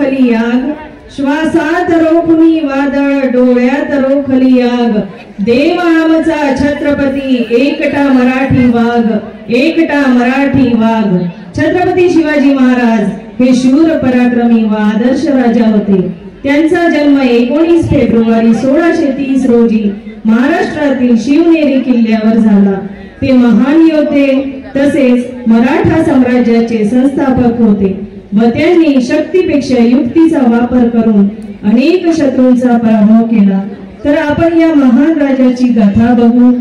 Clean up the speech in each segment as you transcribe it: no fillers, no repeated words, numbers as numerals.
रोखली आग, श्वासात रोखुनी वादळ, डोळ्यात रोखली आग. देव आमचा छत्रपती, एकटा मराठी वाघ, एकटा मराठी वाघ. छत्रपती शिवाजी महाराज हे शूर पराक्रमी व आदर्श राजा होते. त्यांचा जन्म 19 फेब्रुवारी 1630 रोजी महाराष्ट्रातील शिवनेरी किल्ल्यावर झाला. ते महान योद्धे तसेच मराठा साम्राज्याचे संस्थापक होते व त्यांनी शक्तीपेक्षा युक्तीचा वापर करून अनेक शत्रूंचा पराभव केला. तर आपण या महान राजाची गाथा बघू.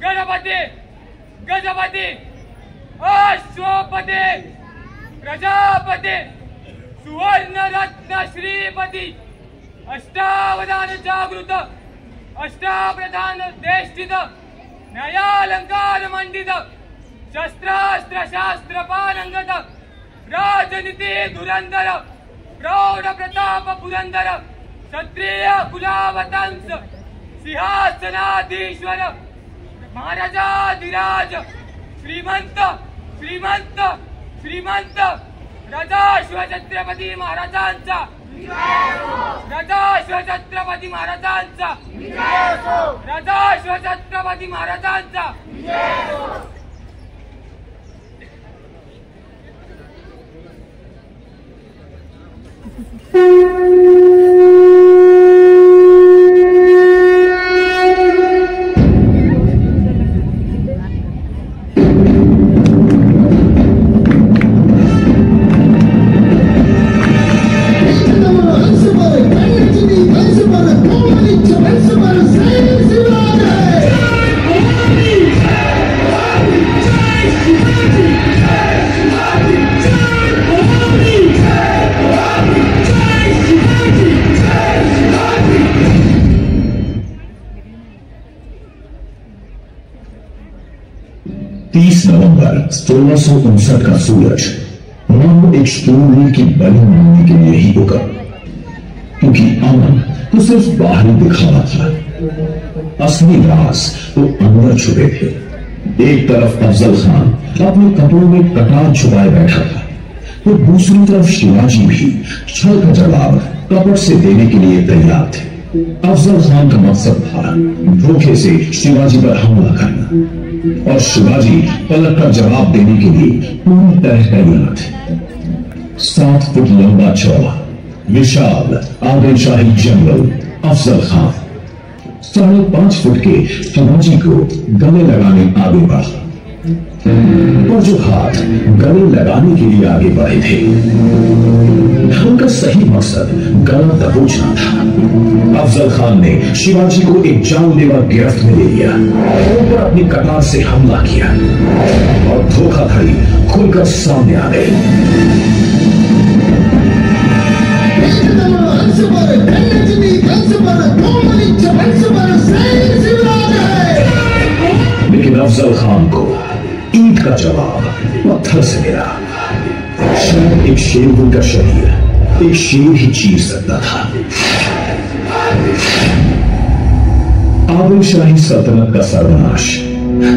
गणपती गजपती अश्वपती प्रजापती सुवर्ण रत्न श्रीपती अष्टावधान जागृत अष्टाप्रधान देष्टित न्यायालंकार मंडित शस्त्रास्त्र शास्त्र पारंगत राजनीती धुरंधर प्रौढ प्रताप पुरंदर क्षत्रिय कुलावतंस सिंहासनाधीश्वर महाराजाधिराज श्रीमंत श्रीमंत श्रीमंत राजा शिवछत्रपती महाराजांचा, राजा शिवछत्रपती महाराजांचा, राजा शिवछत्रपती महाराजांचा. नवंबर 1659 का सूरज मानो एक शूरवीर की बलि मानने के लिए ही उगा, क्योंकि अमन तो सिर्फ बाहरी दिखावा था, असली राज तो अंदर छुपे थे. एक तरफ अफजल खान अपने कपड़ों में कटार छुपाए बैठा था, तो दूसरी तरफ शिवाजी भी छल का जवाब कपट से देने के लिए तैयार थे. अफजल खान का मकसद था धोखे से शिवाजी पर हमला करना और शिवाजी पलट कर जवाब देने के लिए पूरी तरह तैयार थे. 7 फुट लंबा चौड़ा विशाल आदिलशाही जनरल अफजल खान 5.5 फुट के शिवाजी को गले लगाने आगे बढ़ा, और जो हाथ गले लगाने के लिए आगे बढ़े थे उनका सही मकसद गला दबोचना था. अफजल खान ने शिवाजी को एक जानलेवा गिरफ्त में ले लिया और अपनी कटार से हमला किया और धोखाधड़ी खुलकर सामने आ गई. लेकिन अफजल खान को ईंट का जवाब पत्थर से मिला. शायद एक शेरनी का शरीर एक शेर ही चीर सकता था. आदिलशाही सल्तनत का सर्वनाश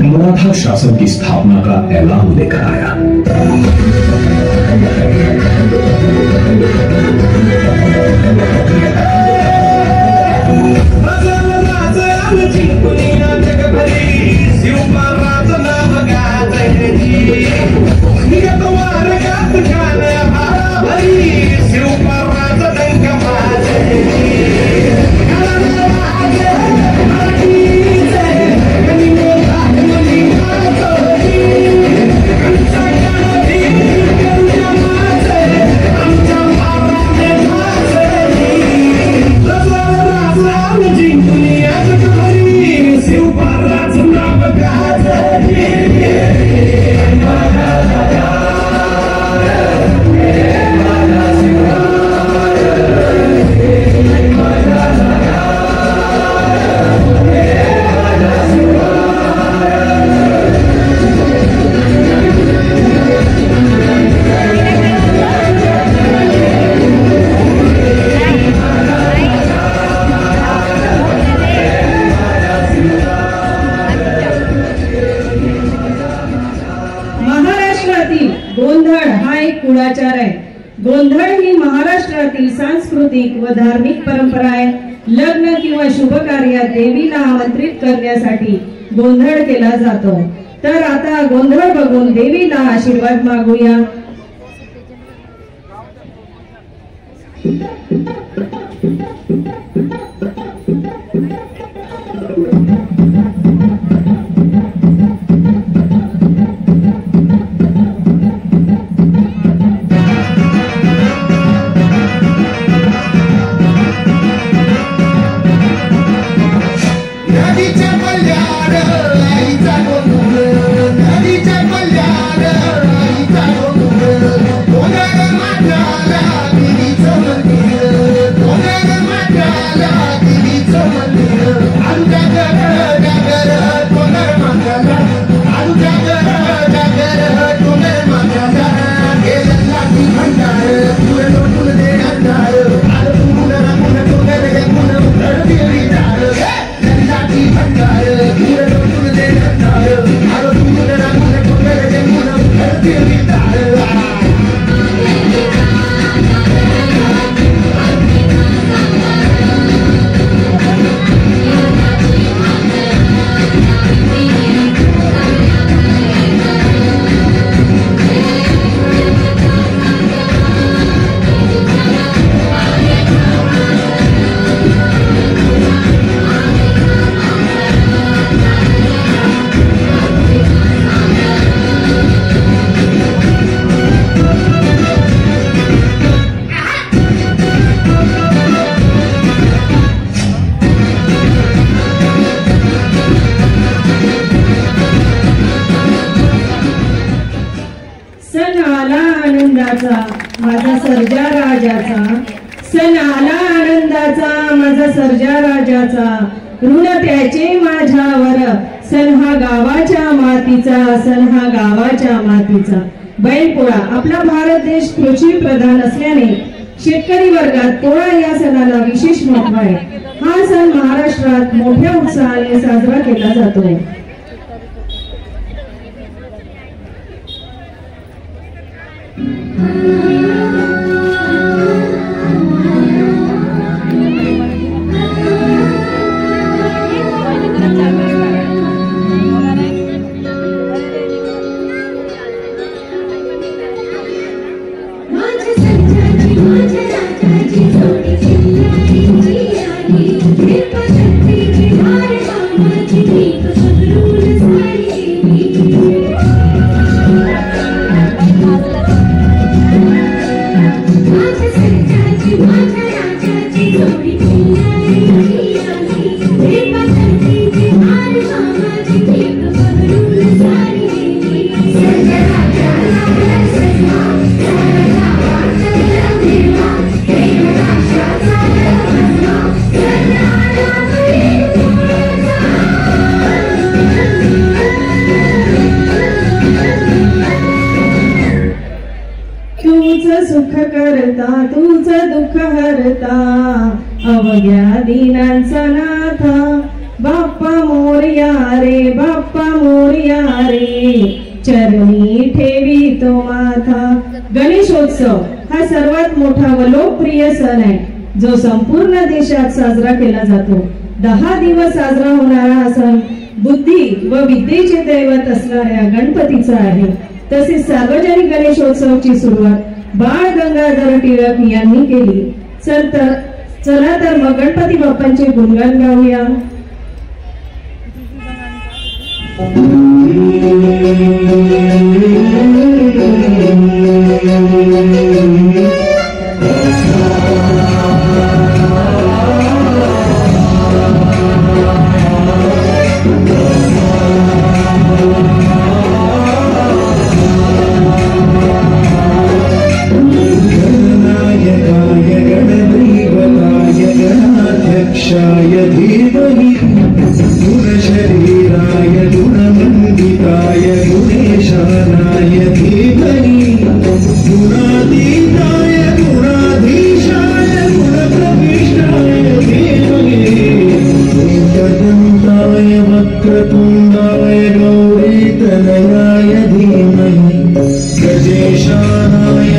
मराठा शासन की स्थापना का ऐलान लेकर आया. कुळाचार आहे. गोंधळ ही महाराष्ट्रातील सांस्कृतिक व धार्मिक परंपरा आहे. लग्न किंवा शुभ कार्यात देवीला आमंत्रित करण्यासाठी गोंधळ केला जातो. तर आता गोंधळ बघून देवीला आशीर्वाद मागूया. माझा सर्जा राजाचा, सण आला आनंदाचा माझा सर्जा राजाचा, ऋण त्याचे माझ्यावर, सण हा गावाच्या मातीचा, सण हा गावाच्या मातीचा. बैलपोळा. आपला भारत देश कृषी प्रधान असल्याने शेतकरी वर्गात पोळा या सणाला विशेष महत्त्व आहे. हा सण महाराष्ट्रात मोठ्या उत्साहाने साजरा केला जातो. सुख करता तूच दुःख हरता, अवघ्या दीनांचा नाथा, बाप्पा मोरया रे, बाप्पा मोरया रे, चरणी ठेवी तो माथा. गणेशोत्सव हा सर्वात मोठा व लोकप्रिय सण आहे, जो संपूर्ण देशात साजरा केला जातो. 10 दिवस साजरा होणारा हा सण बुद्धी व विद्येचे दैवत असणाऱ्या गणपतीचा आहे. तसेच सार्वजनिक गणेशोत्सवाची सुरुवात बाळ गंगाधर टिळक यांनी केली. चला तर मग गणपती बाप्पांचे गुणगान गाऊया. गणाध्यक्षाय धीमहि गुणशरीराय गुणमण्डिताय गुणेशानाय धीमहि गुणातीताय गुणाधीशाय गुणप्रविष्टाय धीमहि एकदन्ताय वक्रतुण्डाय गौरीतनयाय धीमहि गजेशानाय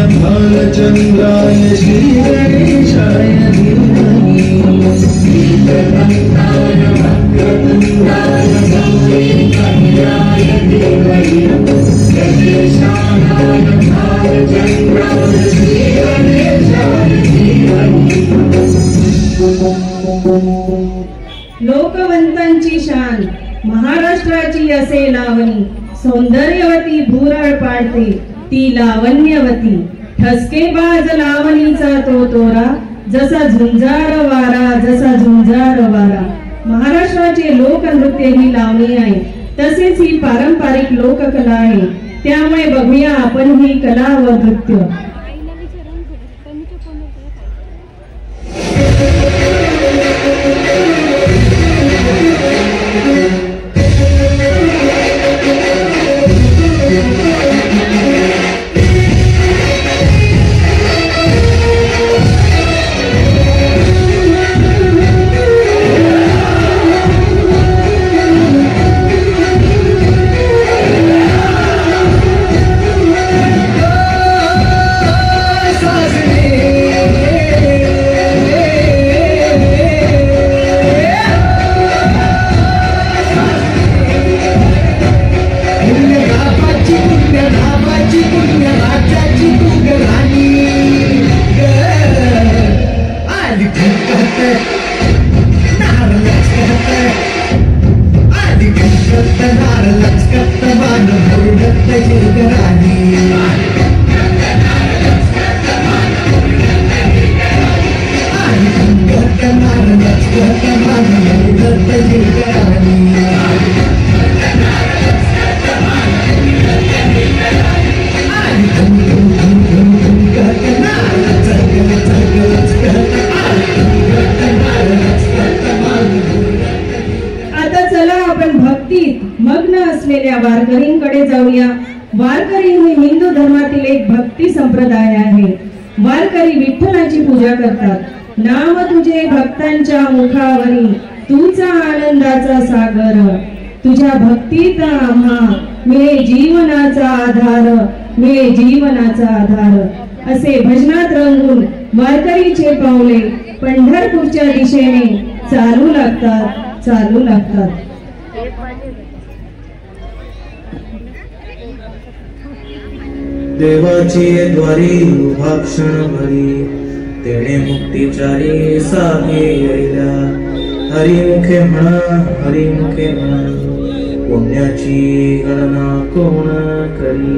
महाराष्ट्राची शान, महाराष्ट्राची असे लावणी, सौंदर्यवती भुरळ पाडते ती लावण्यवती, ठसकेबाज लावणीचा तो तोरा, जसा झुंजार वारा, जसा झुंजार वारा. महाराष्ट्राचे लोकनृत्य ही लावणी आहे, तसेच ही पारंपरिक लोककला आहे. त्यामुळे बघूया आपण ही कला व नृत्य. वारकरींकडे जाऊया. वारकरी हे हिंदू धर्मातील एक भक्ती संप्रदाय आहे. वारकरी विठ्ठलाची पूजा करतात. नाम तुझे भक्तांच्या मुखावरी, तुझा आनंदाचा सागर, तुझ्या भक्तीत आम्हा मिळे जीवनाचा आधार, मिळे जीवनाचा आधार. असे भजनात रंगून वारकरीचे पावले पंढरपूरच्या दिशेने चालू लागतात, चालू लागतात. देवाची द्वारी उभा क्षणभरी, तेणे मुक्तिचारी सागे येईला. हरिमुखे म्हणा, हरिमुखे म्हणा, पुण्याची गणना कोण करी.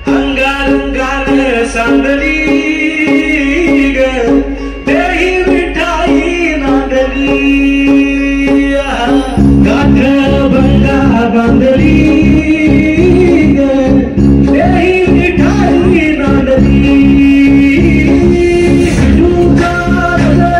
अंगाल सांगली ग, देही मिठाई नांदली, गाठ भंगा बांधली ग, देही मिठाई नांदली. विठूचा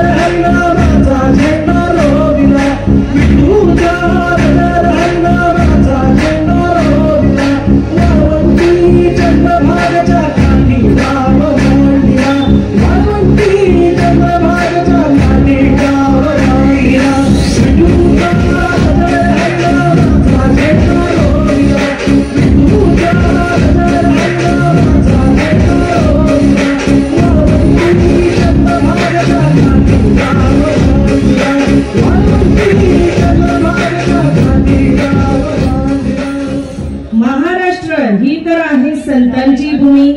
हरनामाचा झेंडा रोविला, विठूचा हरनामाचा झेंडा रोविला. वावंती चंद्रभागेच्या काठी गाव मांडला, वावंती चंद्रभागेच्या काठी गाव मांडला. विठूचा हरनामाचा झेंडा रोविला, विठूचा हरनामाचा झेंडा रोविला. वावंती चंद्रभागेच्या काठी गाव मांडला, वावंती चंद्रभागेच्या काठी गाव मांडला. महाराष्ट्र ही तर आहे संतांची भूमी.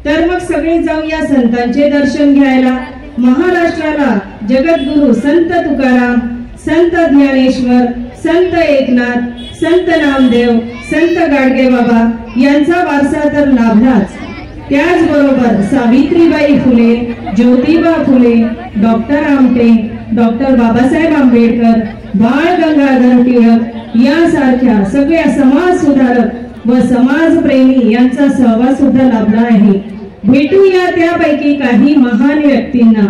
तर मग सगळे जाऊया संतांचे दर्शन घ्यायला. महाराष्ट्राला जगद्गुरु संत तुकाराम, संत ज्ञानेश्वर, संत एकनाथ, संत नामदेव, संत गाडगेबाबा यांचा वारसा तर लाभलाच. त्याचबरोबर सावित्रीबाई फुले, ज्योतिबा फुले, डॉक्टर आमटे, डॉक्टर बाबासाहेब आंबेडकर, बाळ गंगाधर टिळक यासारख्या सगळ्या समाज सुधारक व समाजप्रेमी यांचा सहवास सुद्धा लाभला आहे. भेटूया त्यापैकी काही महान व्यक्तींना.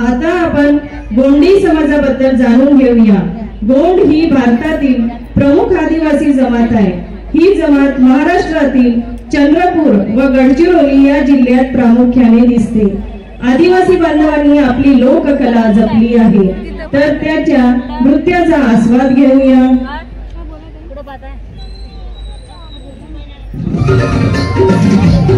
आता आपण गोंडी समाजाबद्दल जाणून घेऊया. गोंड ही भारतातील प्रमुख आदिवासी जमात आहे. ही जमात महाराष्ट्रातील चंद्रपूर व गडचिरोली या जिल्ह्यात प्रामुख्याने दिसते. आदिवासी बांधवांनी आपली लोककला जपली आहे, तर त्याच्या नृत्याचा आस्वाद घेऊया. Thank you.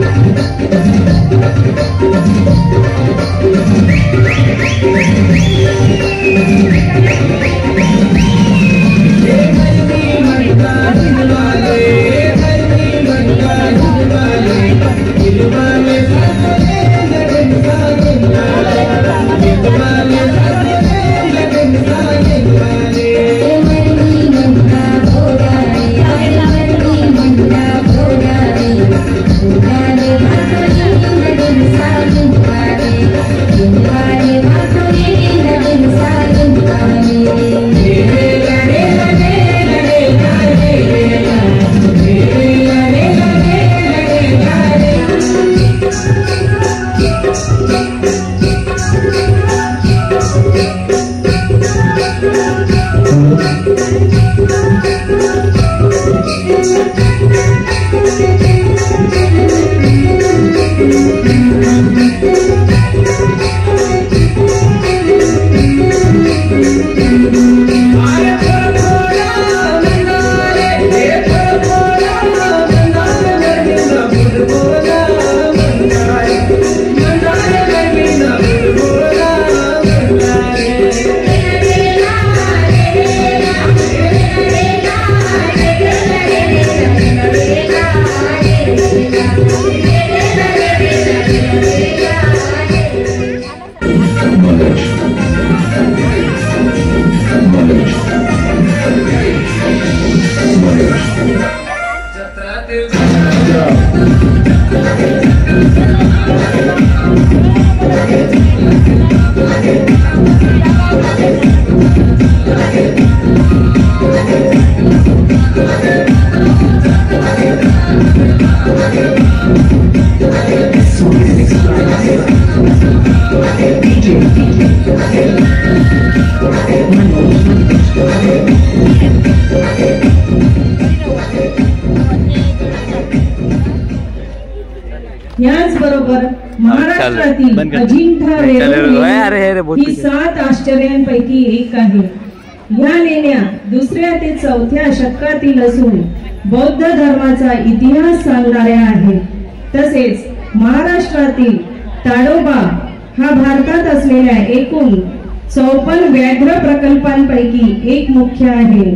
याचबरोबर महाराष्ट्रातील अजिंठा वेरूळ ही 7 आश्चर्यांपैकी एक आहे. या लेण्या 2ऱ्या ते 4थ्या शतकातील असून बौद्ध धर्माचा इतिहास सांगणाऱ्या आहेत. तसेच महाराष्ट्रातील ताडोबा हा भारतात असलेल्या एकूण 54 व्याघ्र प्रकल्पांपैकी एक मुख्य आहे.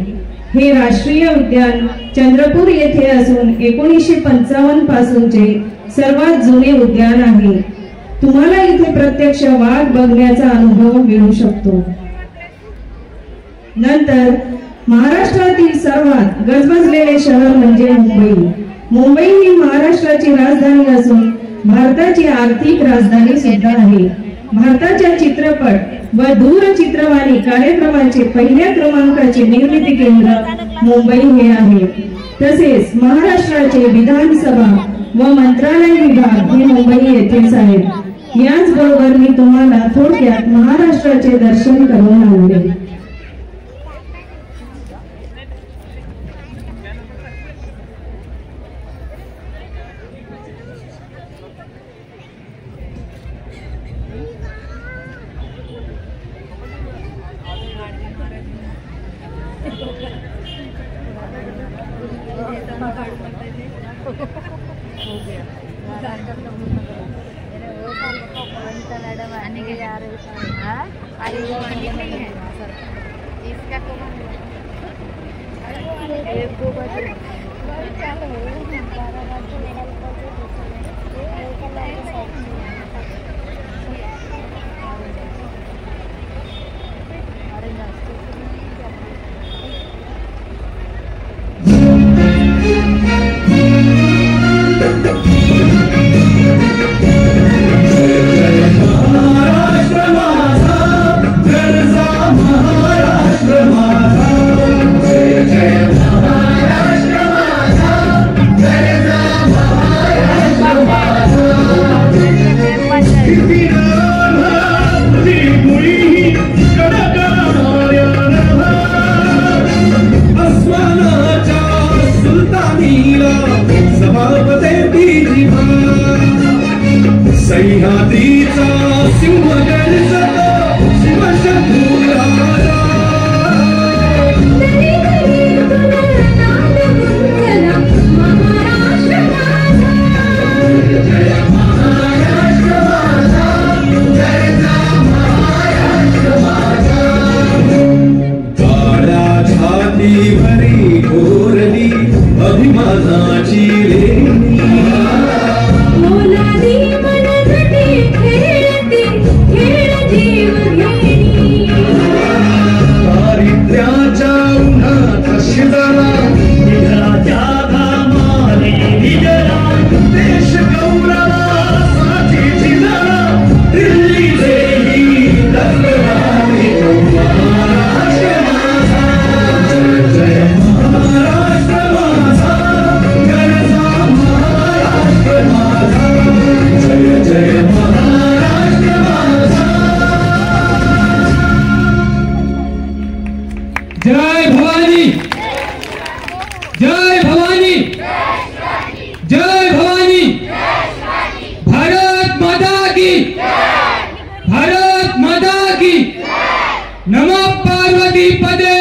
हे राष्ट्रीय उद्यान चंद्रपूर येथे असून 1955 पासूनचे सर्वात जुने उद्यान आहे. तुम्हाला इथे प्रत्यक्ष वाघ बघण्याचा अनुभव मिळू शकतो. नंतर महाराष्ट्रातील सर्वात गजबजलेले शहर म्हणजे मुंबई. मुंबई ही महाराष्ट्राची राजधानी असून भारताची आर्थिक राजधानी सुद्धा आहे. भारताच्या चित्रपट व दूरचित्रवाणी कार्यक्रमाचे पहिल्या क्रमांकाचे निर्मिती केंद्र मुंबई हे आहे. तसेच महाराष्ट्राचे विधानसभा व मंत्रालय विभाग हे मुंबई येथेच आहेत. याचबरोबर मी तुम्हाला थोडक्यात महाराष्ट्राचे दर्शन करून आणले. मातीवरी कोरली अभिमानाची लेणी मोलादी मनगटे खेळते खेळ जीव घेणी दारिद्र्याच्या उन्हात शिजला निघाच्या घामाने निजला देश गौरवासाठी झिजला दिल्ली देही दरबारी महाराष्ट्र माझा जय जय महाराष्ट्र माझा गरजा महाराष्ट्र माझा जय जय महाराष्ट्र माझा जय भवानी जय भवानी जय भवानी भारत माता की भारत माता की नमः पार्वती पदे